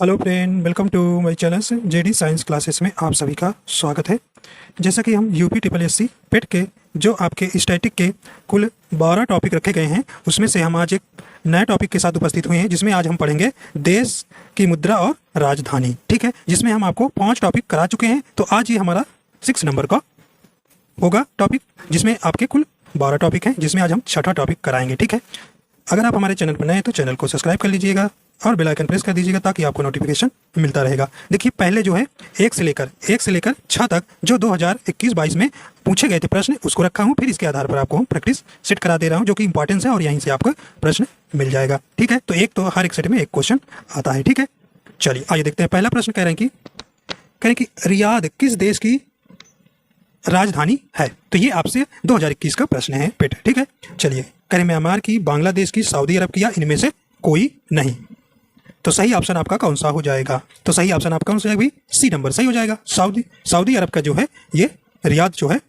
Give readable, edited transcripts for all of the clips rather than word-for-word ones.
Hello friend, welcome to my channel JD science classes में आप सभी का स्वागत है। जैसा कि हम UP triple S C PET के जो आपके स्टैटिक के कुल 12 टॉपिक रखे गए हैं, उसमें से हम आज एक नए टॉपिक के साथ उपस्थित हुए हैं, जिसमें आज हम पढ़ेंगे देश की मुद्रा और राजधानी। ठीक है, जिसमें हम आपको 5 टॉपिक करा चुके हैं। तो आज ये हमारा 6 नंबर का होगा टॉपिक, जिसमें आपके कुल 12 टॉपिक हैं, जिसमें आज हम 6ठा टॉपिक कराएंगे। ठीक है, अगर आप हमारे चैनल पर नए हैं तो चैनल को सब्सक्राइब कर लीजिएगा और बेल आइकन प्रेस कर दीजिएगा ताकि आपको नोटिफिकेशन मिलता रहेगा। देखिए, पहले जो है 1 से लेकर 6 तक जो 2021-22 में पूछे गए थे प्रश्न, उसको रखा हूँ। फिर इसके आधार पर आपको हम प्रैक्टिस सेट करा दे रहा हूँ, जो कि इंपॉर्टेंस है और यहीं से आपको प्रश्न मिल जाएगा। ठीक है, तो हर एक सेट में एक क्वेश्चन आता है। ठीक है, चलिए आइए देखते हैं। पहला प्रश्न कह रहे हैं कि रियाद किस देश की राजधानी है। तो ये आपसे 2021 का प्रश्न है पेट। ठीक है, चलिए कह रहे म्यांमार की, बांग्लादेश की, सऊदी अरब की, या इनमें से कोई नहीं। तो सही ऑप्शन आपका कौन सा हो जाएगा? तो सही ऑप्शन आपका कौन सा है? सी नंबर सही हो जाएगा। सऊदी अरब का जो है ये रियाद जो है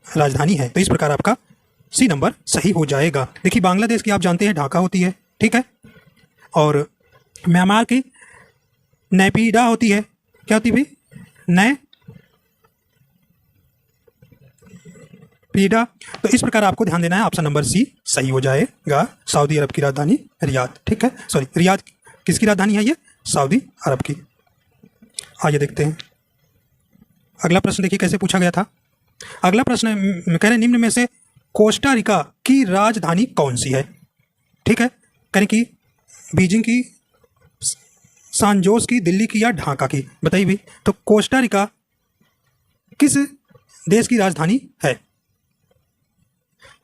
राजधानी है। तो इस प्रकार आपका सी नंबर सही हो जाएगा। देखिए, बांग्लादेश की आप जानते हैं ढाका होती है। ठीक है, और म्यांमार की नैपीडा होती है। क्या होती है भाई? नैपीडा। तो इस प्रकार आपको ध्यान देना है, ऑप्शन नंबर सी सही हो जाएगा। सऊदी अरब की राजधानी रियाद। ठीक है, सॉरी, रियाद किसकी राजधानी है? ये सऊदी अरब की। आइए देखते हैं अगला प्रश्न। देखिए कैसे पूछा गया था। अगला प्रश्न कह रहे निम्न में से कोस्टा रिका की राजधानी कौन सी है? ठीक है, कह रहे कि बीजिंग की, सैन जोस की, दिल्ली की, या ढाका की। बताइए भी, तो कोस्टा रिका किस देश की राजधानी है?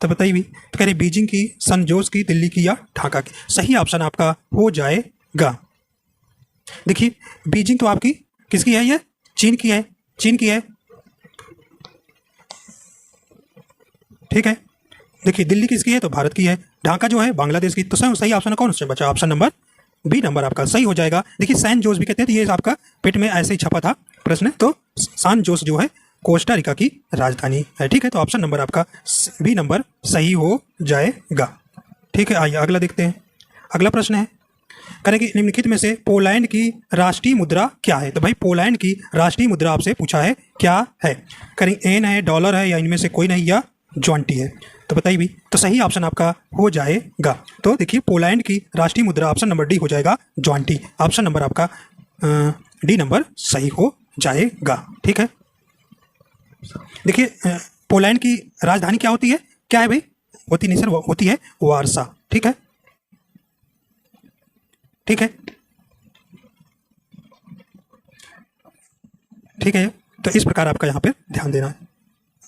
तो बताइए भी, तो कह रहे बीजिंग की, सैन जोस की, दिल्ली की, या ढाका की। सही ऑप्शन आपका हो जाएगा। देखिए, बीजिंग तो आपकी किसकी है? ये चीन की है। ठीक है, देखिए दिल्ली किसकी है? तो भारत की है। ढाका जो है बांग्लादेश की। तो सही ऑप्शन कौन सा बचा? ऑप्शन नंबर बी नंबर आपका सही हो जाएगा। देखिए, सैन जोस भी कहते हैं, तो ये आपका पेट में ऐसे ही छपा था प्रश्न। तो सैन जोस जो है कोस्टा रिका की राजधानी है। ठीक है, तो ऑप्शन नंबर आपका बी नंबर सही हो जाएगा। ठीक है, आइए अगला देखते हैं। अगला प्रश्न है, करें कि निम्नलिखित में से पोलैंड की राष्ट्रीय मुद्रा क्या है? तो भाई, पोलैंड की राष्ट्रीय मुद्रा आपसे पूछा है, क्या है? करें एन है, डॉलर है, या इनमें से कोई नहीं, या ज्वांटी है। तो बताइए भी, तो सही ऑप्शन आपका हो जाएगा। तो देखिए, पोलैंड की राष्ट्रीय मुद्रा ऑप्शन नंबर डी हो जाएगा, ज्वांटी। ऑप्शन नंबर आपका डी नंबर सही हो जाएगा। ठीक है, देखिए, पोलैंड की राजधानी क्या होती है? क्या है भाई? होती नहीं सर, होती है वारसा। ठीक है, ठीक है, ठीक है। तो इस प्रकार आपका यहाँ पे ध्यान देना है।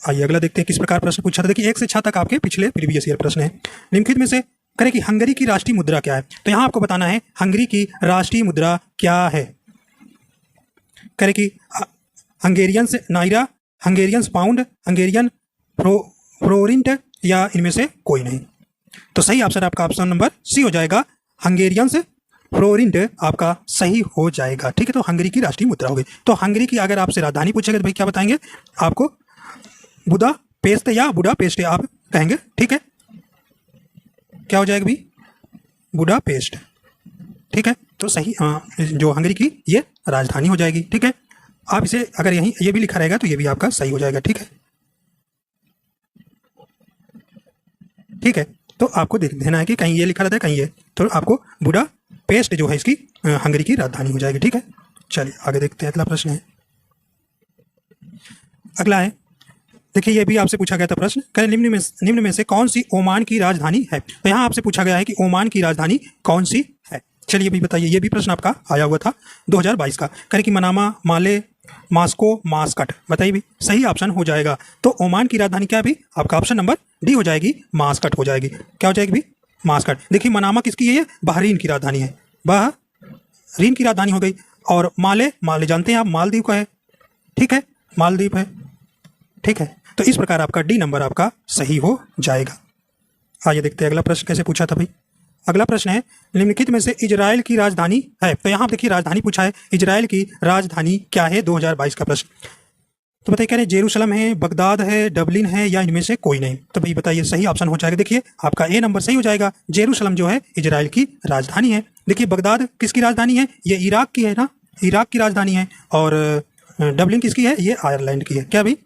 आइए अगला देखते हैं किस प्रकार प्रश्न पूछा था। देखिए, 1 से 6 तक आपके पिछले प्रीवियस ईयर प्रश्न है। निम्नलिखित में से करें कि हंगरी की राष्ट्रीय मुद्रा क्या है? तो यहाँ आपको बताना है हंगरी की राष्ट्रीय मुद्रा क्या है। करें कि Hungarian naira, Hungarian pound, Hungarian forint, या इनमें से कोई नहीं। तो सही ऑप्शन आपका ऑप्शन नंबर सी हो जाएगा, हंगेरियन फ्लोरिंट आपका सही हो जाएगा। ठीक है, तो हंगरी की राष्ट्रीय मुद्रा हो गई। तो हंगरी की अगर आपसे राजधानी पूछेगा तो भाई क्या बताएंगे? आपको बुडापेस्ट या बुडापेस्ट आप कहेंगे। ठीक है, क्या हो जाएगा भाई? बुडापेस्ट। ठीक है, तो सही जो हंगरी की ये राजधानी हो जाएगी। ठीक है, आप इसे अगर यहीं ये भी लिखा रहेगा तो ये भी आपका सही हो जाएगा। ठीक है, ठीक है, तो आपको देना है कि कहीं ये लिखा रहता है, कहीं ये, तो आपको बुडापेस्ट जो है इसकी हंगरी की राजधानी हो जाएगी। ठीक है, चलिए आगे देखते हैं। अगला प्रश्न है, अगला है, देखिए ये भी आपसे पूछा गया था प्रश्न। कह निम्न में से कौन सी ओमान की राजधानी है? तो यहाँ आपसे पूछा गया है कि ओमान की राजधानी कौन सी है। चलिए भी बताइए, ये भी प्रश्न आपका आया हुआ था 2022 का। कह कि मनामा, माले, मास्को, मास्कट। बताइए भी, सही ऑप्शन हो जाएगा। तो ओमान की राजधानी क्या है भी? आपका ऑप्शन नंबर डी हो जाएगी, मास्कट हो जाएगी। क्या हो जाएगी भी? मास्कट। देखिए, मनामा किसकी है? ये बहरीन की राजधानी है, बहरीन की राजधानी हो गई। और माले जानते हैं आप, मालदीव का है। ठीक है, मालदीव है। ठीक है, तो इस प्रकार आपका डी नंबर आपका सही हो जाएगा। आइए देखते हैं अगला प्रश्न कैसे पूछा था भाई। अगला प्रश्न है, निम्नलिखित में से इजराइल की राजधानी है? तो यहाँ देखिए राजधानी पूछा है, इजराइल की राजधानी क्या है? 2022 का प्रश्न। तो बताइए, कह रहे जेरूसलम है, बगदाद है, डबलिन है, या इनमें से कोई नहीं। तो भाई बताइए सही ऑप्शन हो जाएगा। देखिए आपका ए नंबर सही हो जाएगा। जेरूसलम जो है इजराइल की राजधानी है। देखिए बगदाद किसकी राजधानी है? ये इराक की है ना, इराक की राजधानी है। और डबलिन किसकी है? ये आयरलैंड की है। क्या भाई?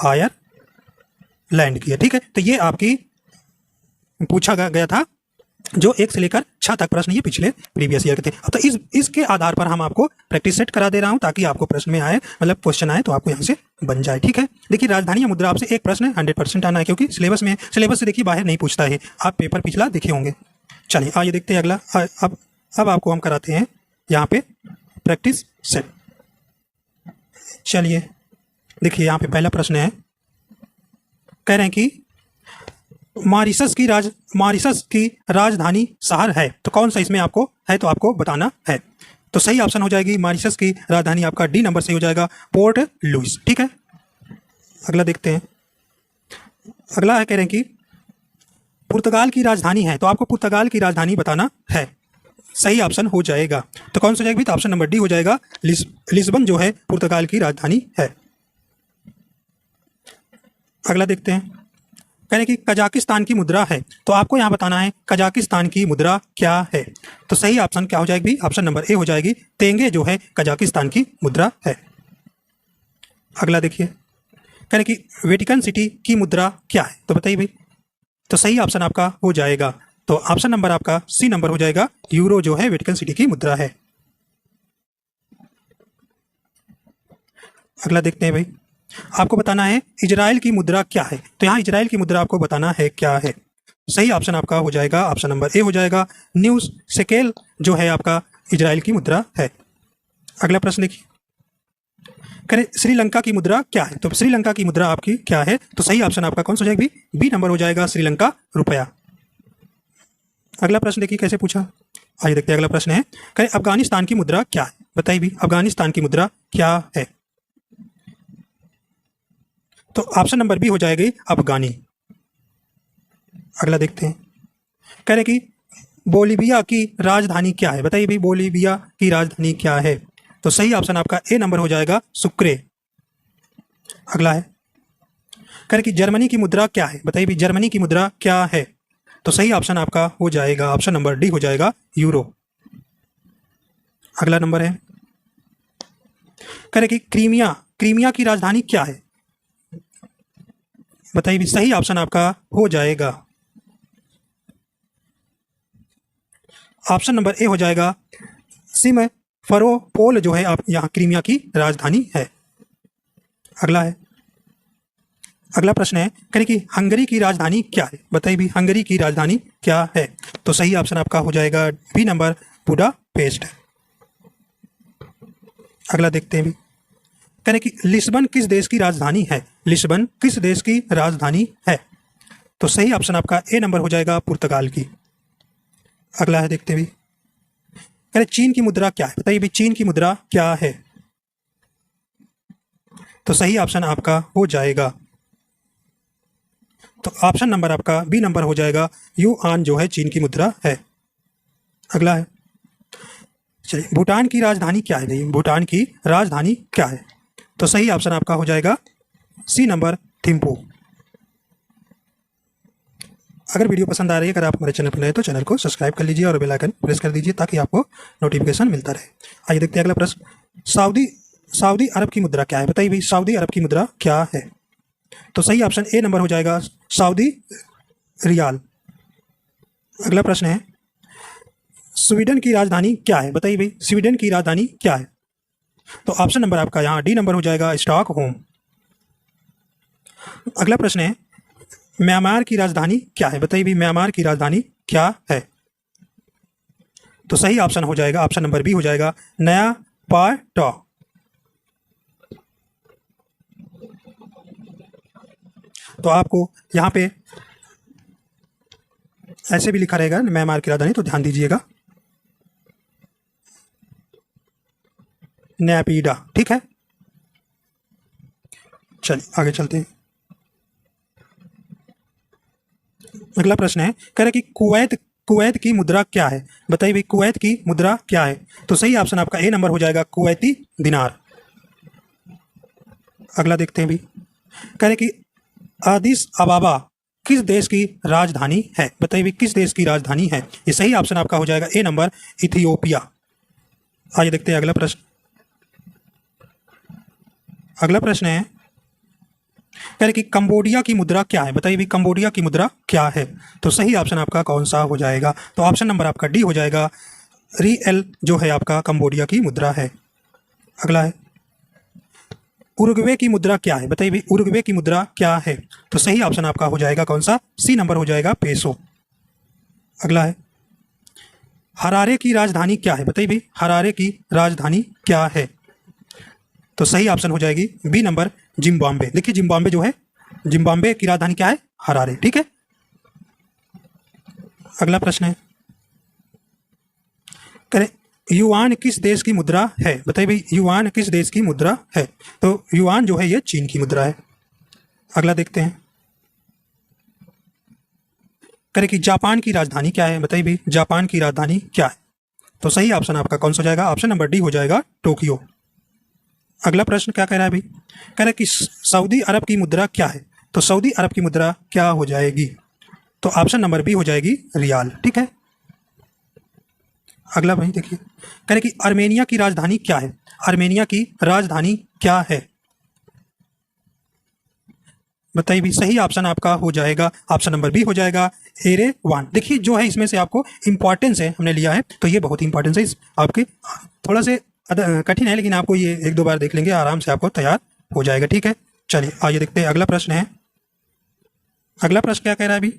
आयरलैंड की है। ठीक है, तो ये आपकी पूछा गया था जो 1 से लेकर 6 तक प्रश्न ये पिछले प्रीवियस ईयर के थे। अब तो इसके आधार पर हम आपको प्रैक्टिस सेट करा दे रहा हूं ताकि आपको प्रश्न में आए, मतलब क्वेश्चन आए तो आपको यहाँ से बन जाए। ठीक है, देखिए राजधानी या मुद्रा आपसे एक प्रश्न 100% आना है, क्योंकि सिलेबस से देखिए बाहर नहीं पूछता है। आप पेपर पिछला देखे होंगे। चलिए आइए देखते हैं अगला। अब आपको हम कराते हैं यहाँ पे प्रैक्टिस सेट। चलिए देखिए यहाँ पे पहला प्रश्न है, कह रहे हैं कि मॉरिशस की राजधानी शहर है, तो कौन सा इसमें आपको है तो आपको बताना है। तो सही ऑप्शन हो जाएगी मॉरिशस की राजधानी आपका डी नंबर से हो जाएगा पोर्ट लुइस। ठीक है, अगला देखते हैं। अगला है, कह रहे हैं कि पुर्तगाल की राजधानी है, तो आपको पुर्तगाल की राजधानी बताना है। सही ऑप्शन हो जाएगा। तो कौन सा जाएगा? तो ऑप्शन नंबर डी हो जाएगा। लिस्बन जो है पुर्तगाल की राजधानी है। अगला देखते हैं, कह रहे हैं कि कजाकिस्तान की मुद्रा है, तो आपको यहाँ बताना है कजाकिस्तान की मुद्रा क्या है। तो सही ऑप्शन क्या हो जाएगी? ऑप्शन नंबर ए हो जाएगी। तेंगे जो है कजाकिस्तान की मुद्रा है। अगला देखिए, कह रहे हैं कि वेटिकन सिटी की मुद्रा क्या है, तो बताइए भाई। तो सही ऑप्शन आपका हो जाएगा, तो ऑप्शन नंबर आपका सी नंबर हो जाएगा। यूरो जो है वेटिकन सिटी की मुद्रा है। अगला देखते हैं भाई, आपको बताना है इजराइल की मुद्रा क्या है, तो यहाँ इजराइल की मुद्रा आपको बताना है क्या है। सही ऑप्शन आपका हो जाएगा, ऑप्शन नंबर ए हो जाएगा। न्यूज़ शेकेल जो है आपका इजराइल की मुद्रा है। अगला प्रश्न देखिए, करें श्रीलंका की मुद्रा क्या है, तो श्रीलंका की मुद्रा आपकी क्या है। तो सही ऑप्शन आपका कौन सा हो जाएगा? बी नंबर हो जाएगा, श्रीलंका रुपया। अगला प्रश्न देखिए कैसे पूछा, आइए देखते हैं। अगला प्रश्न है, करें अफगानिस्तान की मुद्रा क्या है, बताइए भी अफगानिस्तान की मुद्रा क्या है। तो ऑप्शन नंबर बी हो जाएगी अफगानी। अगला देखते हैं, कह रहे कि बोलीविया की राजधानी क्या है, बताइए भी बोलीविया की राजधानी क्या है। तो सही ऑप्शन आपका ए नंबर हो जाएगा, सुक्रे। अगला है, कह रहे कि जर्मनी की मुद्रा क्या है, बताइए भी जर्मनी की मुद्रा क्या है। तो सही ऑप्शन आपका हो जाएगा, ऑप्शन नंबर डी हो जाएगा, यूरो। अगला नंबर है, कह रहे कि क्रीमिया की राजधानी क्या है, बताइए भी सही ऑप्शन आपका हो जाएगा, ऑप्शन नंबर ए हो जाएगा, सिमफरोपोल जो है आप यहाँ क्रीमिया की राजधानी है। अगला है, अगला प्रश्न है, कह कि हंगरी की राजधानी क्या है, बताइए भी हंगरी की राजधानी क्या है। तो सही ऑप्शन आपका हो जाएगा बी नंबर, बुडापेस्ट। अगला देखते हैं भी, कह रहे कि लिस्बन किस देश की राजधानी है, लिस्बन किस देश की राजधानी है। तो सही ऑप्शन आपका ए नंबर हो जाएगा, पुर्तगाल की। अगला है, देखते भी, कह रहे चीन की मुद्रा क्या है, बताइए भी चीन की मुद्रा क्या है। तो सही ऑप्शन आपका हो जाएगा, तो ऑप्शन नंबर आपका बी नंबर हो जाएगा, युआन जो है चीन की मुद्रा है। अगला है, चलिए भूटान की राजधानी क्या है भाई, भूटान की राजधानी क्या है। तो सही ऑप्शन आपका हो जाएगा सी नंबर, थिम्पू। अगर वीडियो पसंद आ रही है, अगर आप हमारे चैनल पर नए तो चैनल को सब्सक्राइब कर लीजिए और बेल आइकन प्रेस कर दीजिए ताकि आपको नोटिफिकेशन मिलता रहे। आइए देखते हैं अगला प्रश्न, सऊदी अरब की मुद्रा क्या है, बताइए भाई सऊदी अरब की मुद्रा क्या है। तो सही ऑप्शन ए नंबर हो जाएगा, सऊदी रियाल। अगला प्रश्न है, स्वीडन की राजधानी क्या है, बताइए भाई स्वीडन की राजधानी क्या है। तो ऑप्शन नंबर आपका यहाँ डी नंबर हो जाएगा, स्टॉकहोम। अगला प्रश्न है, म्यांमार की राजधानी क्या है, बताइए भाई म्यांमार की राजधानी क्या है। तो सही ऑप्शन हो जाएगा, ऑप्शन नंबर बी हो जाएगा, नया पाटो। तो आपको यहाँ पे ऐसे भी लिखा रहेगा म्यांमार की राजधानी, तो ध्यान दीजिएगा, नैपीडा। ठीक है, चलिए आगे चलते हैं। अगला प्रश्न है, कह रहे कि कुवैत की मुद्रा क्या है, बताइए भाई कुवैत की मुद्रा क्या है। तो सही ऑप्शन आपका ए नंबर हो जाएगा, कुवैती दिनार। अगला देखते हैं भी। कह रहे कि आदिस अबाबा किस देश की राजधानी है? बताइए भी किस देश की राजधानी है? ये सही ऑप्शन आपका हो जाएगा ए नंबर, इथियोपिया। आइए देखते हैं अगला प्रश्न। अगला प्रश्न है, कह रहे कि कंबोडिया की मुद्रा क्या है? बताइए भी कंबोडिया की मुद्रा क्या है? तो सही ऑप्शन आपका कौन सा हो जाएगा? तो ऑप्शन नंबर आपका डी हो जाएगा, रियल जो है आपका कंबोडिया की मुद्रा है। अगला है, उरुग्वे की मुद्रा क्या है? बताइए भी उरुग्वे की मुद्रा क्या है? तो सही ऑप्शन आपका हो जाएगा कौन सा? सी नंबर हो जाएगा, पेसो। अगला है, हरारे की राजधानी क्या है? बताइए भी हरारे की राजधानी क्या है? तो सही ऑप्शन हो जाएगी बी नंबर, जिम्बाब्वे। देखिए जिम्बाब्वे जो है, जिम्बाब्वे की राजधानी क्या है? हरारे। ठीक है। अगला प्रश्न है, करें युआन किस देश की मुद्रा है? बताइए भाई युआन किस देश की मुद्रा है? तो युआन जो है ये चीन की मुद्रा है। अगला देखते हैं, करें कि जापान की राजधानी क्या है? बताइए भाई जापान की राजधानी क्या है? तो सही ऑप्शन आपका कौन सा हो जाएगा? ऑप्शन नंबर डी हो जाएगा, टोक्यो। अगला प्रश्न क्या कह रहा है भाई? कह रहा है कि सऊदी अरब की मुद्रा क्या है? तो सऊदी अरब की मुद्रा क्या हो जाएगी? तो ऑप्शन नंबर बी हो जाएगी, रियाल। ठीक है। अगला भाई देखिए, कह रहे कि आर्मेनिया की राजधानी क्या है? आर्मेनिया की राजधानी क्या है? बताइए भी सही ऑप्शन आपका हो जाएगा, ऑप्शन नंबर बी हो जाएगा, एरेवान। देखिए जो है इसमें से आपको इंपॉर्टेंस है हमने लिया है, तो ये बहुत इंपॉर्टेंस है आपके, थोड़ा से कठिन है लेकिन आपको ये एक दो बार देख लेंगे आराम से आपको तैयार हो जाएगा। ठीक है। चलिए आइए देखते हैं अगला प्रश्न है। अगला प्रश्न क्या कह रहा है अभी?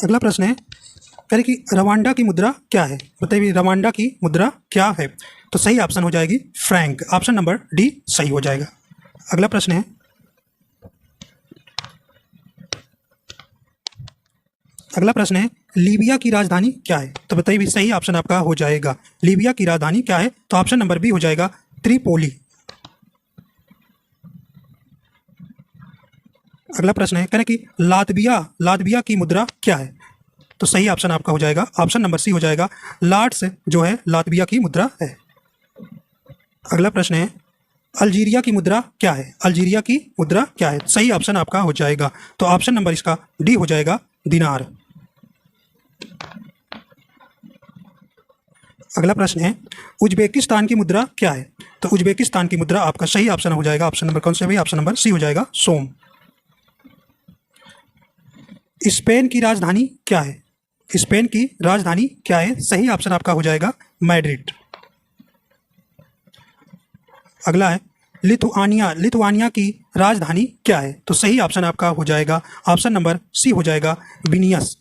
अगला प्रश्न है, कह रहे कि रवांडा की मुद्रा क्या है? बताइए रवांडा की मुद्रा क्या है? तो सही ऑप्शन हो जाएगी फ्रैंक, ऑप्शन नंबर डी सही हो जाएगा। अगला प्रश्न है, अगला प्रश्न है, लीबिया की राजधानी क्या है? तो बताइए भी सही ऑप्शन आपका हो जाएगा, लीबिया की राजधानी क्या है? तो ऑप्शन नंबर बी हो जाएगा, त्रिपोली। अगला प्रश्न है, कह रहे कि लातविया, लातविया की मुद्रा क्या है? तो सही ऑप्शन आपका हो जाएगा, ऑप्शन नंबर सी हो जाएगा, लाट्स जो है लातविया की मुद्रा है। अगला प्रश्न है, अल्जीरिया की मुद्रा क्या है? अल्जीरिया की मुद्रा क्या है? सही ऑप्शन आपका हो जाएगा, तो ऑप्शन नंबर इसका डी हो जाएगा, दिनार। अगला प्रश्न है, उज्बेकिस्तान की मुद्रा क्या है? तो उज्बेकिस्तान की मुद्रा आपका सही ऑप्शन हो जाएगा, ऑप्शन नंबर कौन सा है? ऑप्शन नंबर सी हो जाएगा, सोम। स्पेन की राजधानी क्या है? स्पेन की राजधानी क्या है? सही ऑप्शन आपका हो जाएगा, मैड्रिड। अगला है, लिथुआनिया, लिथुआनिया की राजधानी क्या है? तो सही ऑप्शन आपका हो जाएगा, ऑप्शन नंबर सी हो जाएगा, विनियस।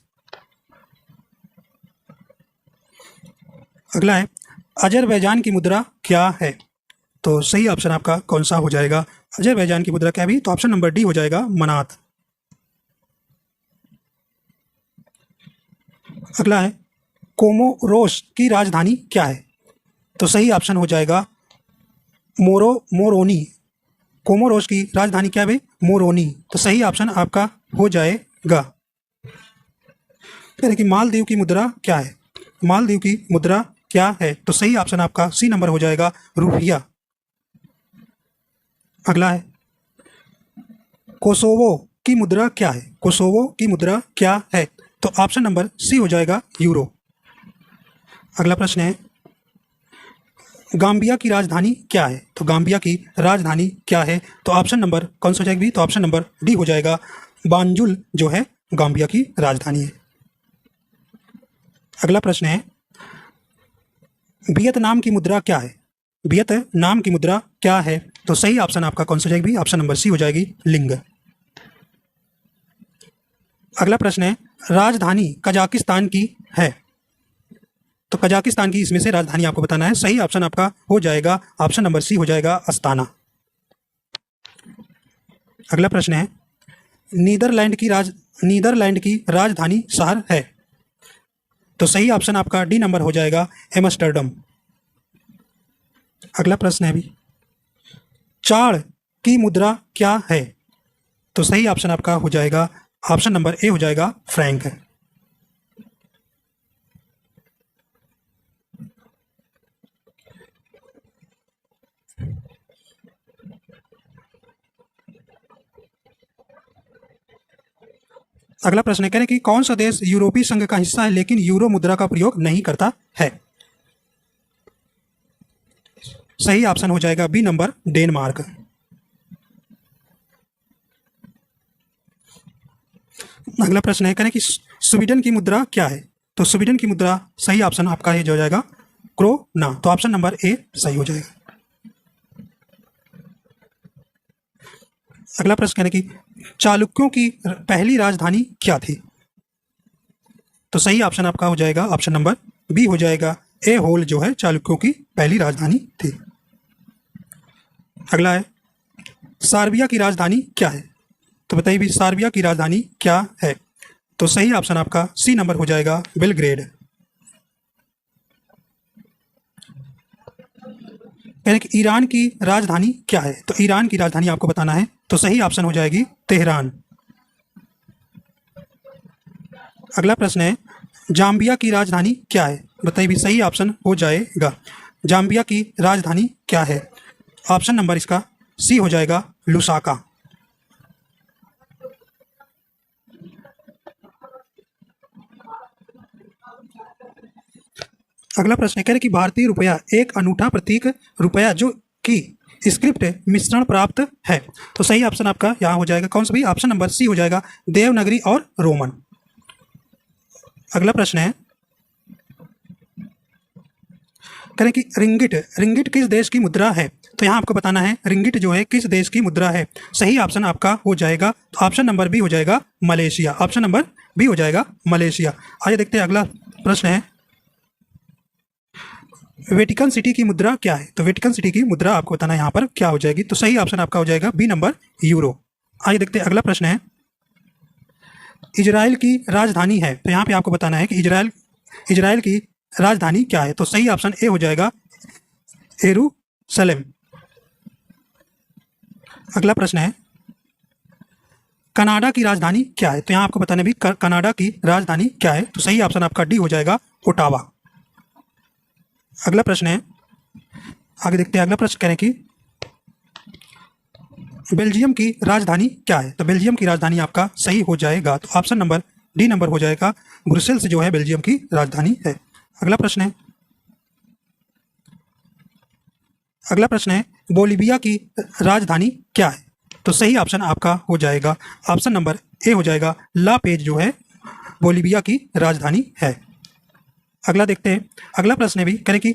अगला है, अजरबैजान की मुद्रा क्या है? तो सही ऑप्शन आपका कौन सा हो जाएगा? अजरबैजान की मुद्रा क्या भी? तो ऑप्शन नंबर डी हो जाएगा, मनात। अगला है, कोमोरोस की राजधानी क्या है? तो सही ऑप्शन हो जाएगा, मोरोनी। कोमोरोस की राजधानी क्या है? मोरोनी। तो सही ऑप्शन आपका हो जाएगा। कह रहे कि मालदीव की मुद्रा क्या है? मालदीव की मुद्रा क्या है? तो सही ऑप्शन आपका सी नंबर हो जाएगा, रुपया। अगला है, कोसोवो की मुद्रा क्या है? कोसोवो की मुद्रा क्या है? तो ऑप्शन नंबर सी हो जाएगा, यूरो। अगला प्रश्न है, गाम्बिया की राजधानी क्या है? तो गाम्बिया की राजधानी क्या है? तो ऑप्शन नंबर कौन सा हो जाएगी? तो ऑप्शन नंबर डी हो जाएगा, बांजुल जो है गाम्बिया की राजधानी है। अगला प्रश्न है, वियतनाम की मुद्रा क्या है? वियतनाम की मुद्रा क्या है? तो सही ऑप्शन आपका कौन सा हो जाएगी? ऑप्शन नंबर सी हो जाएगी, लिंग। अगला प्रश्न है, राजधानी कजाकिस्तान की है? तो कजाकिस्तान की इसमें से राजधानी आपको बताना है। सही ऑप्शन आपका हो जाएगा, ऑप्शन नंबर सी हो जाएगा, अस्ताना। अगला प्रश्न है, नीदरलैंड की राजधानी शहर है? तो सही ऑप्शन आपका डी नंबर हो जाएगा, एम्स्टर्डम। अगला प्रश्न है अभी, चाड़ की मुद्रा क्या है? तो सही ऑप्शन आपका हो जाएगा, ऑप्शन नंबर ए हो जाएगा, फ्रैंक। अगला प्रश्न है, कह रहे हैं कि कौन सा देश यूरोपीय संघ का हिस्सा है लेकिन यूरो मुद्रा का प्रयोग नहीं करता है? सही ऑप्शन हो जाएगा बी नंबर, डेनमार्क। अगला प्रश्न है, कह रहे हैं कि स्वीडन की मुद्रा क्या है? तो स्वीडन की मुद्रा सही ऑप्शन आपका ये जो हो जाएगा क्रोना। तो ऑप्शन नंबर ए सही हो जाएगा। अगला प्रश्न कह रहे हैं कि चालुक्यों की पहली राजधानी क्या थी? तो सही ऑप्शन आपका हो जाएगा ऑप्शन नंबर बी हो जाएगा, ए होल जो है चालुक्यों की पहली राजधानी थी। अगला है, सार्बिया की राजधानी क्या है? तो बताइए भी सार्बिया की राजधानी क्या है? तो सही ऑप्शन आपका सी नंबर हो जाएगा, बेलग्रेड। कह रहे हैं कि ईरान की राजधानी क्या है? तो ईरान की राजधानी आपको बताना है, तो सही ऑप्शन हो जाएगी तेहरान। अगला प्रश्न है, जाम्बिया की राजधानी क्या है? बताइए भी सही ऑप्शन हो जाएगा, जाम्बिया की राजधानी क्या है? ऑप्शन नंबर इसका सी हो जाएगा, लुसाका। अगला प्रश्न है, कह रहे कि भारतीय रुपया एक अनूठा प्रतीक रुपया जो कि स्क्रिप्ट मिश्रण प्राप्त है। तो सही ऑप्शन आपका यहाँ हो जाएगा कौन सा भी? ऑप्शन नंबर सी हो जाएगा, देवनागरी और रोमन। अगला प्रश्न है, कह रहे कि रिंगिट रिंगिट किस देश की मुद्रा है? तो यहाँ आपको बताना है रिंगिट जो है किस देश की मुद्रा है। सही ऑप्शन आपका हो जाएगा, तो ऑप्शन नंबर बी हो जाएगा, मलेशिया। ऑप्शन नंबर बी हो जाएगा, मलेशिया। आइए देखते हैं अगला प्रश्न है, वेटिकन सिटी की मुद्रा क्या है? तो वेटिकन सिटी की मुद्रा आपको बताना है यहाँ पर क्या हो जाएगी। तो सही ऑप्शन आपका हो जाएगा बी नंबर, यूरो। आइए देखते हैं अगला प्रश्न है, इजराइल की राजधानी है। तो यहाँ पे आपको बताना है कि इजराइल की राजधानी क्या है? तो सही ऑप्शन ए हो जाएगा, यरूशलेम। अगला प्रश्न है, कनाडा की राजधानी क्या है? तो यहाँ आपको बताना है भी कनाडा की राजधानी क्या है? तो सही ऑप्शन आपका डी हो जाएगा, ओटावा। अगला प्रश्न है, आगे देखते हैं अगला प्रश्न कह रहे हैं कि बेल्जियम की राजधानी क्या है? तो बेल्जियम की राजधानी आपका सही हो जाएगा, तो ऑप्शन नंबर डी नंबर हो जाएगा, ब्रुसेल्स जो है बेल्जियम की राजधानी है। अगला प्रश्न है, बोलिविया की राजधानी क्या है? तो सही ऑप्शन आपका हो जाएगा, ऑप्शन नंबर ए हो जाएगा, ला पेज जो है बोलिविया की राजधानी है। अगला देखते हैं, अगला प्रश्न है भी कह रहे कि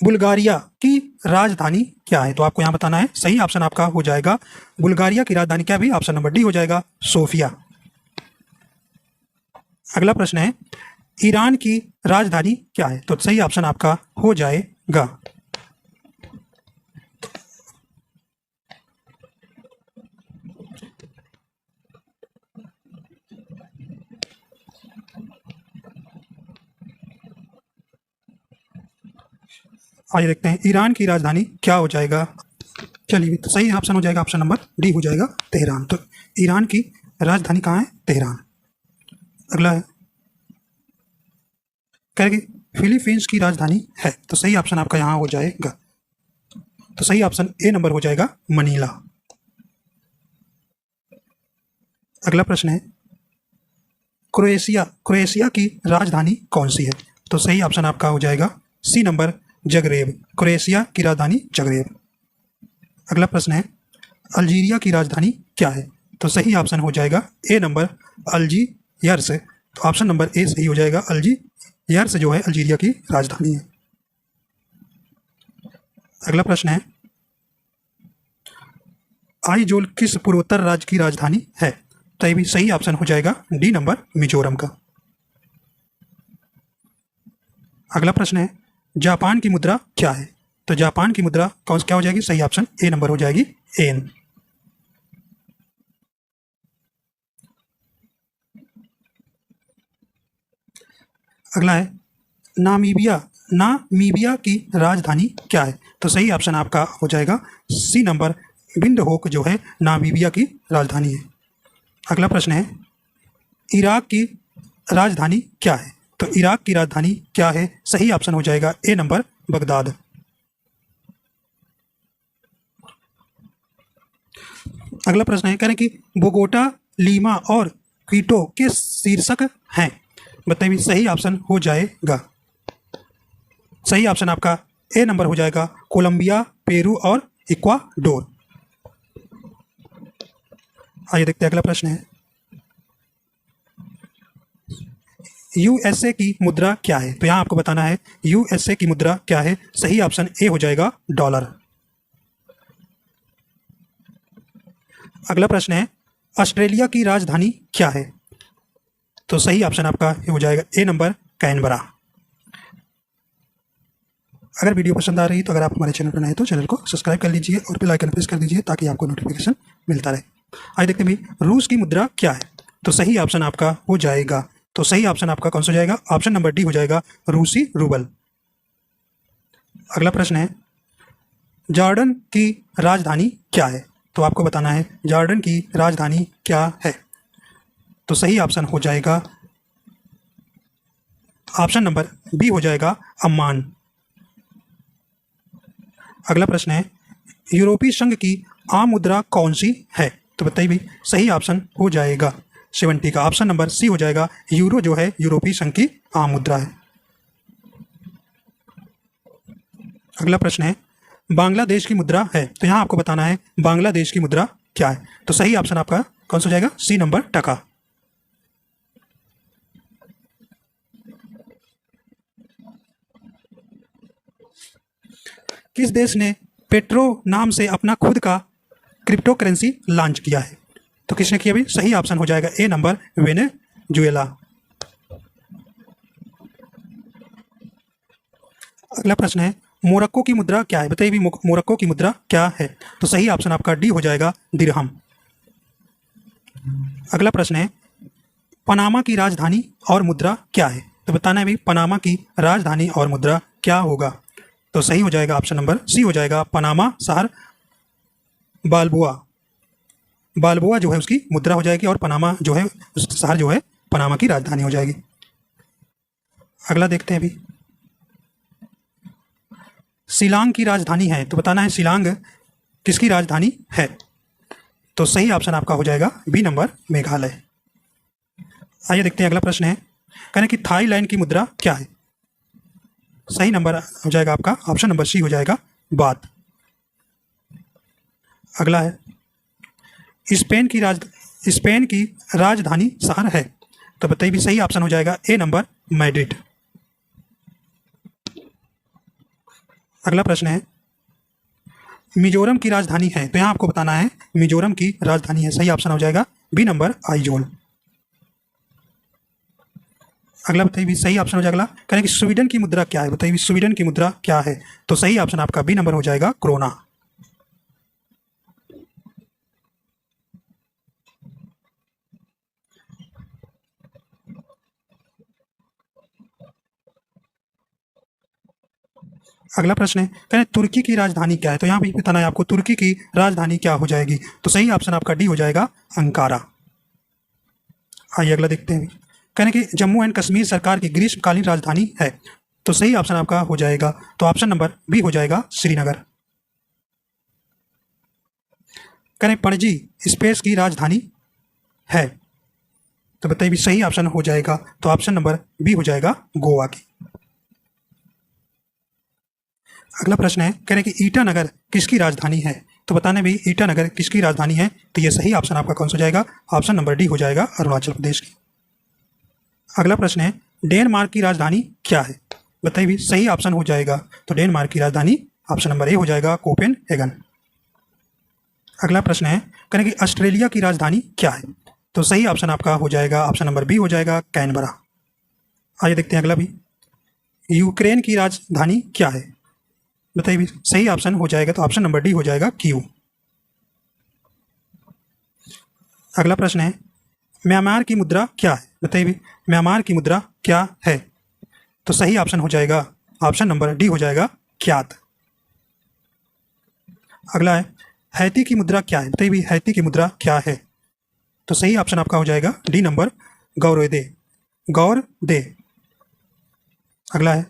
बुल्गारिया की राजधानी क्या है? तो आपको यहाँ बताना है, सही ऑप्शन आपका हो जाएगा, बुल्गारिया की राजधानी क्या भी? ऑप्शन नंबर डी हो जाएगा, सोफिया। अगला प्रश्न है, ईरान की राजधानी क्या है? तो सही ऑप्शन आपका हो जाएगा, आइए देखते हैं ईरान की राजधानी क्या हो जाएगा। चलिए, तो सही ऑप्शन हो जाएगा, ऑप्शन नंबर डी हो जाएगा, तेहरान। तो ईरान की राजधानी कहाँ है? तेहरान। अगला है, कह रहे कि फिलीपींस की राजधानी है। तो सही ऑप्शन आपका यहाँ हो जाएगा, तो सही ऑप्शन ए नंबर हो जाएगा, मनीला। अगला प्रश्न है, क्रोएशिया की राजधानी कौन सी है? तो सही ऑप्शन आपका हो जाएगा सी नंबर, जगरेब। क्रोएशिया की राजधानी जगरेब। अगला प्रश्न है, अल्जीरिया की राजधानी क्या है? तो सही ऑप्शन हो जाएगा ए नंबर, अल्जीयर्स। तो ऑप्शन नंबर ए सही हो जाएगा, अल्जीयर्स जो है अल्जीरिया की राजधानी है। अगला प्रश्न है, आइजोल किस पूर्वोत्तर राज्य की राजधानी है? तो ये भी सही ऑप्शन हो जाएगा, डी नंबर, मिजोरम का। अगला प्रश्न है, जापान की मुद्रा क्या है? तो जापान की मुद्रा क्या हो जाएगी? सही ऑप्शन ए नंबर हो जाएगी, एन। अगला है, नामीबिया की राजधानी क्या है? तो सही ऑप्शन आपका हो जाएगा सी नंबर, विंडहोक जो है नामीबिया की राजधानी है। अगला प्रश्न है, इराक की राजधानी क्या है? तो इराक की राजधानी क्या है? सही ऑप्शन हो जाएगा ए नंबर, बगदाद। अगला प्रश्न है, कह रहे हैं कि बोगोटा, लीमा और क्विटो के शीर्षक हैं? बताइए, सही ऑप्शन हो जाएगा, सही ऑप्शन आपका ए नंबर हो जाएगा कोलंबिया, पेरू और इक्वाडोर। आइए देखते हैं अगला प्रश्न है, यूएसए की मुद्रा क्या है? तो यहाँ आपको बताना है यूएसए की मुद्रा क्या है। सही ऑप्शन ए हो जाएगा डॉलर। अगला प्रश्न है, ऑस्ट्रेलिया की राजधानी क्या है? तो सही ऑप्शन आपका हो जाएगा ए नंबर कैनबरा। अगर वीडियो पसंद आ रही है तो अगर आप हमारे चैनल पर नए तो चैनल को सब्सक्राइब कर लीजिए और बेल आइकन प्रेस कर दीजिए ताकि आपको नोटिफिकेशन मिलता रहे। आइए देखते हैं भाई, रूस की मुद्रा क्या है? तो सही ऑप्शन आपका हो जाएगा, तो सही ऑप्शन आपका कौन सा हो जाएगा? ऑप्शन नंबर डी हो जाएगा रूसी रूबल। अगला प्रश्न है, जॉर्डन की राजधानी क्या है? तो आपको बताना है जॉर्डन की राजधानी क्या है। तो सही ऑप्शन हो जाएगा ऑप्शन नंबर बी हो जाएगा अम्मान। अगला प्रश्न है, यूरोपीय संघ की आम मुद्रा कौन सी है? तो बताइए भाई, सही ऑप्शन हो जाएगा 70 का ऑप्शन नंबर सी हो जाएगा यूरो जो है यूरोपीय संघ की आम मुद्रा है। अगला प्रश्न है, बांग्लादेश की मुद्रा है, तो यहाँ आपको बताना है बांग्लादेश की मुद्रा क्या है। तो सही ऑप्शन आपका कौन सा हो जाएगा? सी नंबर टका। किस देश ने पेट्रो नाम से अपना खुद का क्रिप्टो करेंसी लॉन्च किया है? तो किसने किया भाई? सही ऑप्शन हो जाएगा ए नंबर वेनेजुएला। अगला प्रश्न है, मोरक्को की मुद्रा क्या है? बताइए भी मोरक्को की मुद्रा क्या है? तो सही ऑप्शन आपका डी हो जाएगा दिरहम। अगला प्रश्न है, पनामा की राजधानी और मुद्रा क्या है? तो बताना है भाई पनामा की राजधानी और मुद्रा क्या होगा। तो सही हो जाएगा ऑप्शन नंबर सी हो जाएगा पनामा शहर बाल्बोआ। बाल्बोआ जो है उसकी मुद्रा हो जाएगी और पनामा जो है उस शहर जो है पनामा की राजधानी हो जाएगी। अगला देखते हैं अभी, शिलांग की राजधानी है, तो बताना है शिलांग किसकी राजधानी है? तो सही ऑप्शन आपका हो जाएगा बी नंबर मेघालय। आइए देखते हैं अगला प्रश्न है, कहना कि थाईलैंड की मुद्रा क्या है? सही नंबर हो जाएगा आपका ऑप्शन नंबर सी हो जाएगा बात। अगला है, स्पेन की राजधानी शहर है, तो बताइए भी सही ऑप्शन हो जाएगा ए नंबर मैड्रिड। अगला प्रश्न है, मिजोरम की राजधानी है, तो यहाँ आपको बताना है मिजोरम की राजधानी है। सही ऑप्शन हो जाएगा बी नंबर आइजोल। अगला बताइए भी सही ऑप्शन हो जाएगा, कहें कि स्वीडन की मुद्रा क्या है? बताइए स्वीडन की मुद्रा क्या है? तो सही ऑप्शन आपका बी नंबर हो जाएगा क्रोना। अगला प्रश्न है, कहें तुर्की की राजधानी क्या है? तो यहाँ भी बताना है आपको तुर्की की राजधानी क्या हो जाएगी। तो सही ऑप्शन आपका डी हो जाएगा अंकारा। आइए अगला देखते हैं, कहने कि जम्मू एंड कश्मीर सरकार की ग्रीष्मकालीन राजधानी है, तो सही ऑप्शन आपका हो जाएगा तो ऑप्शन नंबर बी हो जाएगा श्रीनगर। कहें पणजी स्पेस की राजधानी है, तो बताइए भी सही ऑप्शन हो जाएगा तो ऑप्शन नंबर बी हो जाएगा गोवा की। अगला प्रश्न है, कह रहे कि ईटानगर किसकी राजधानी है? तो बताने भी ईटानगर किसकी राजधानी है? तो ये सही ऑप्शन आपका कौन सा हो जाएगा? ऑप्शन नंबर डी हो जाएगा अरुणाचल प्रदेश की। अगला प्रश्न है, डेनमार्क की राजधानी क्या है? बताइए भी सही ऑप्शन हो जाएगा तो डेनमार्क की राजधानी ऑप्शन नंबर ए हो जाएगा कोपेनहेगन। अगला प्रश्न है, कह रहे कि ऑस्ट्रेलिया की राजधानी क्या है? तो सही ऑप्शन आपका हो जाएगा ऑप्शन नंबर बी हो जाएगा कैनबरा। आइए देखते हैं अगला भी, यूक्रेन की राजधानी क्या है? बताइए भी सही ऑप्शन हो जाएगा तो ऑप्शन नंबर डी हो जाएगा कीव। अगला प्रश्न है, म्यांमार की मुद्रा क्या है? बताइए भी म्यांमार की मुद्रा क्या है? तो सही ऑप्शन हो जाएगा ऑप्शन नंबर डी हो जाएगा क्यात। अगला है, हैती की मुद्रा क्या है? बताइए भी हैती की मुद्रा क्या है? तो सही ऑप्शन आपका हो जाएगा डी नंबर गौरदे। अगला है,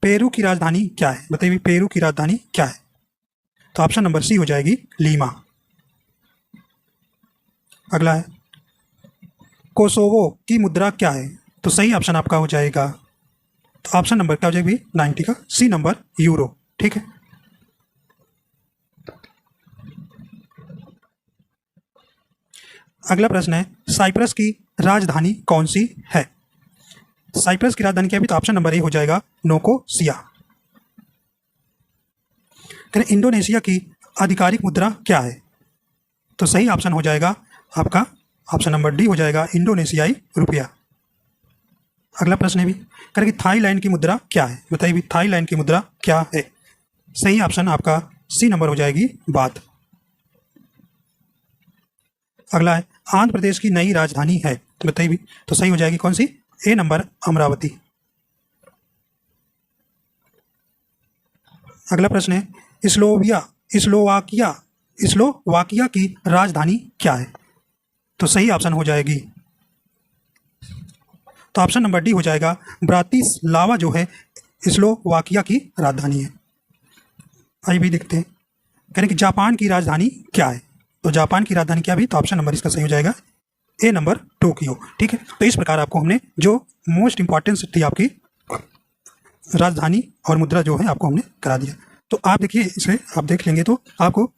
पेरू की राजधानी क्या है? बताइए पेरू की राजधानी क्या है? तो ऑप्शन नंबर सी हो जाएगी लीमा। अगला है, कोसोवो की मुद्रा क्या है? तो सही ऑप्शन आपका हो जाएगा, तो ऑप्शन नंबर क्या हो जाएगा 90 का सी नंबर यूरो। ठीक है, अगला प्रश्न है साइप्रस की राजधानी कौन सी है? साइप्रस की राजधानी क्या है? तो ऑप्शन नंबर ए हो जाएगा नोकोसिया। इंडोनेशिया की आधिकारिक मुद्रा क्या है? तो सही ऑप्शन हो जाएगा आपका ऑप्शन नंबर डी हो जाएगा इंडोनेशियाई रुपया। अगला प्रश्न है भी करें कि थाईलैंड की मुद्रा क्या है? बताइए भी थाईलैंड की मुद्रा क्या है? सही ऑप्शन आपका सी नंबर हो जाएगी बात। अगला है आंध्र प्रदेश की नई राजधानी है, बताइए भी, तो सही हो जाएगी कौन सी? ए नंबर अमरावती। अगला प्रश्न है स्लोवाकिया की राजधानी क्या है? तो सही ऑप्शन हो जाएगी, तो ऑप्शन नंबर डी हो जाएगा ब्रातिस्लावा जो है स्लोवाकिया की राजधानी है। आइए भी देखते हैं, कह रहे कि जापान की राजधानी क्या है? तो जापान की राजधानी क्या भी? तो ऑप्शन नंबर इसका सही हो जाएगा ए नंबर टोक्यो। ठीक है, तो इस प्रकार आपको हमने जो मोस्ट इंपॉर्टेंस थी आपकी राजधानी और मुद्रा जो है आपको हमने करा दिया। तो आप देखिए इसे आप देख लेंगे तो आपको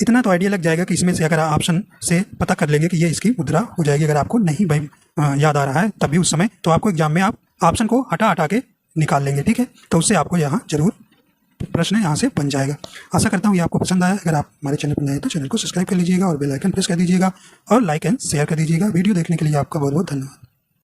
इतना तो आइडिया लग जाएगा कि इसमें से अगर आप ऑप्शन से पता कर लेंगे कि ये इसकी मुद्रा हो जाएगी। अगर आपको नहीं भाई याद आ रहा है तब भी उस समय तो आपको एग्जाम में आप ऑप्शन को हटा हटा के निकाल लेंगे। ठीक है, तो उससे आपको यहाँ जरूर प्रश्न यहाँ से बन जाएगा। आशा करता हूँ ये आपको पसंद आया। अगर आप हमारे चैनल पर नए हैं तो चैनल को सब्सक्राइब कर लीजिएगा और बेल आइकन प्रेस कर दीजिएगा और लाइक एंड शेयर कर दीजिएगा। वीडियो देखने के लिए आपका बहुत बहुत धन्यवाद।